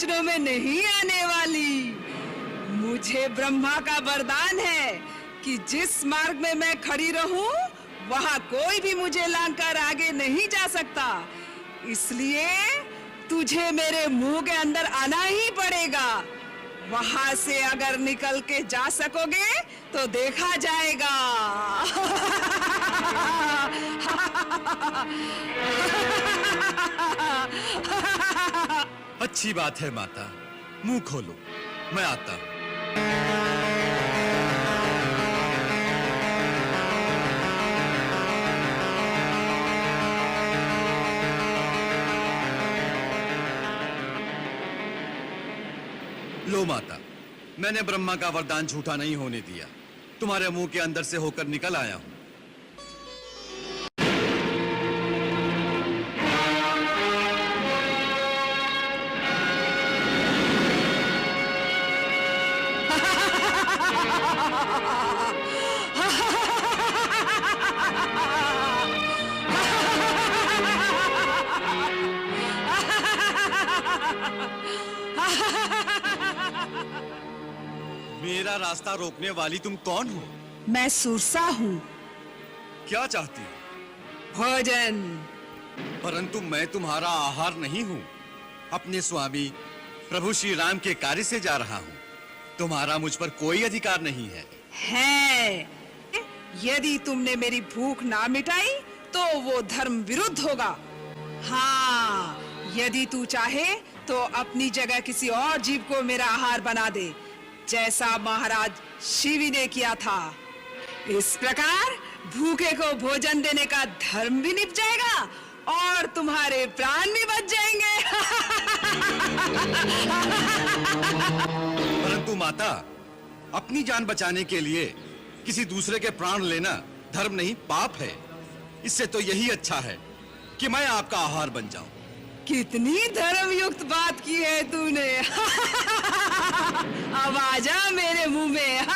वचनों में नहीं आने वाली। मुझे ब्रह्मा का वरदान है कि जिस मार्ग में मैं खड़ी रहूं, वहां कोई भी मुझे लांघकर आगे नहीं जा सकता। इसलिए तुझे मेरे मुंह के अंदर आना ही पड़ेगा। वहां से अगर निकल के जा सकोगे तो देखा जाएगा। अच्छी बात है माता, मुंह खोलो, मैं आता हूं। लो माता, मैंने ब्रह्मा का वरदान झूठा नहीं होने दिया। तुम्हारे मुंह के अंदर से होकर निकल आया हूं। मेरा रास्ता रोकने वाली तुम कौन हो? मैं सुरसा हूँ। क्या चाहती हो? भोजन। परंतु मैं तुम्हारा आहार नहीं हूँ। अपने स्वामी प्रभु श्री राम के कार्य से जा रहा हूँ। तुम्हारा मुझ पर कोई अधिकार नहीं है। यदि तुमने मेरी भूख ना मिटाई तो वो धर्म विरुद्ध होगा। हाँ, यदि तू चाहे तो अपनी जगह किसी और जीव को मेरा आहार बना दे, जैसा महाराज शिवी ने किया था। इस प्रकार भूखे को भोजन देने का धर्म भी निभ जाएगा और तुम्हारे प्राण भी बच जाएंगे। परंतु माता, अपनी जान बचाने के लिए किसी दूसरे के प्राण लेना धर्म नहीं, पाप है। इससे तो यही अच्छा है कि मैं आपका आहार बन जाऊं। कितनी धर्मयुक्त बात की है तूने। अब आजा मेरे मुंह में।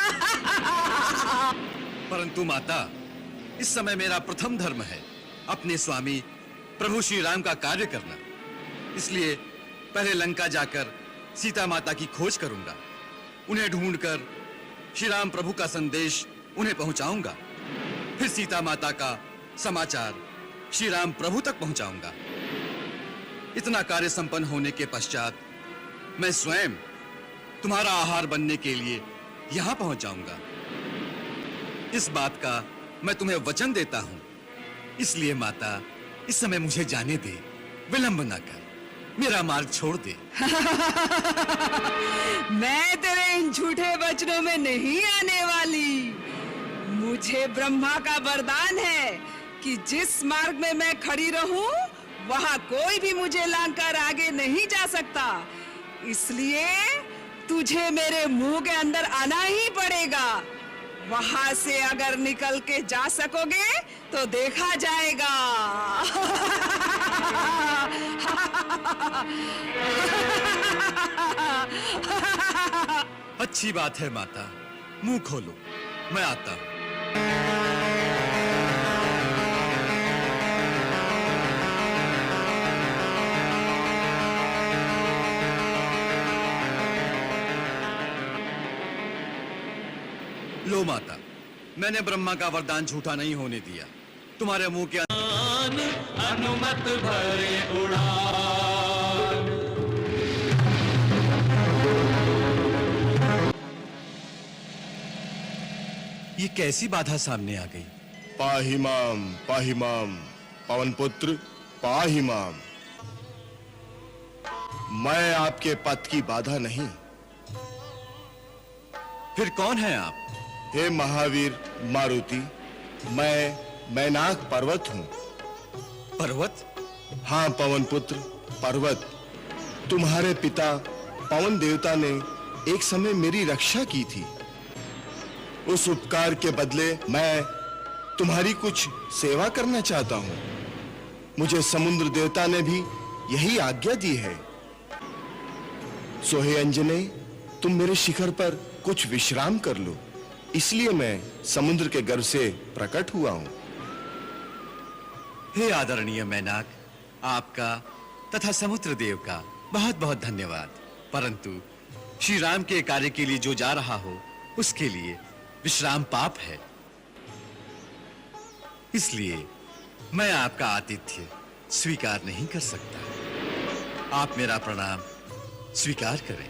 परंतु माता, इस समय मेरा प्रथम धर्म है अपने स्वामी प्रभु श्री राम का कार्य करना। इसलिए पहले लंका जाकर सीता माता की खोज करूंगा। उन्हें ढूंढकर श्री राम प्रभु का संदेश उन्हें पहुंचाऊंगा। फिर सीता माता का समाचार श्री राम प्रभु तक पहुंचाऊंगा। इतना कार्य संपन्न होने के पश्चात मैं स्वयं तुम्हारा आहार बनने के लिए यहां पहुंच जाऊंगा। इस बात का मैं तुम्हें वचन देता हूं। इसलिए माता, इस समय मुझे जाने दे, विलंब न कर, मेरा मार्ग छोड़ दे। मैं तेरे इन झूठे वचनों में नहीं आने वाली। मुझे ब्रह्मा का वरदान है कि जिस मार्ग में मैं खड़ी रहूं, वहां कोई भी मुझे लांघकर आगे नहीं जा सकता। इसलिए तुझे मेरे मुंह के अंदर आना ही पड़ेगा। वहां से अगर निकल के जा सकोगे तो देखा जाएगा। अच्छी बात है माता, मुंह खोलो, मैं आता हूं। लो माता, मैंने ब्रह्मा का वरदान झूठा नहीं होने दिया। तुम्हारे मुंह के अनुमत भरे उड़ान। ये कैसी बाधा सामने आ गई? पाहि माम पवन पुत्र, पाहि माम। मैं आपके पथ की बाधा नहीं। फिर कौन है आप? हे महावीर मारुति, मैं मैनाक पर्वत हूं। पर्वत? हाँ पवन पुत्र, पर्वत। तुम्हारे पिता पवन देवता ने एक समय मेरी रक्षा की थी। उस उपकार के बदले मैं तुम्हारी कुछ सेवा करना चाहता हूं। मुझे समुद्र देवता ने भी यही आज्ञा दी है। सो हे अंजने, तुम मेरे शिखर पर कुछ विश्राम कर लो। इसलिए मैं समुद्र के गर्भ से प्रकट हुआ हूं। हे आदरणीय मैनाक, आपका तथा समुद्र देव का बहुत बहुत धन्यवाद। परंतु श्री राम के कार्य के लिए जो जा रहा हो उसके लिए विश्राम पाप है। इसलिए मैं आपका आतिथ्य स्वीकार नहीं कर सकता। आप मेरा प्रणाम स्वीकार करें।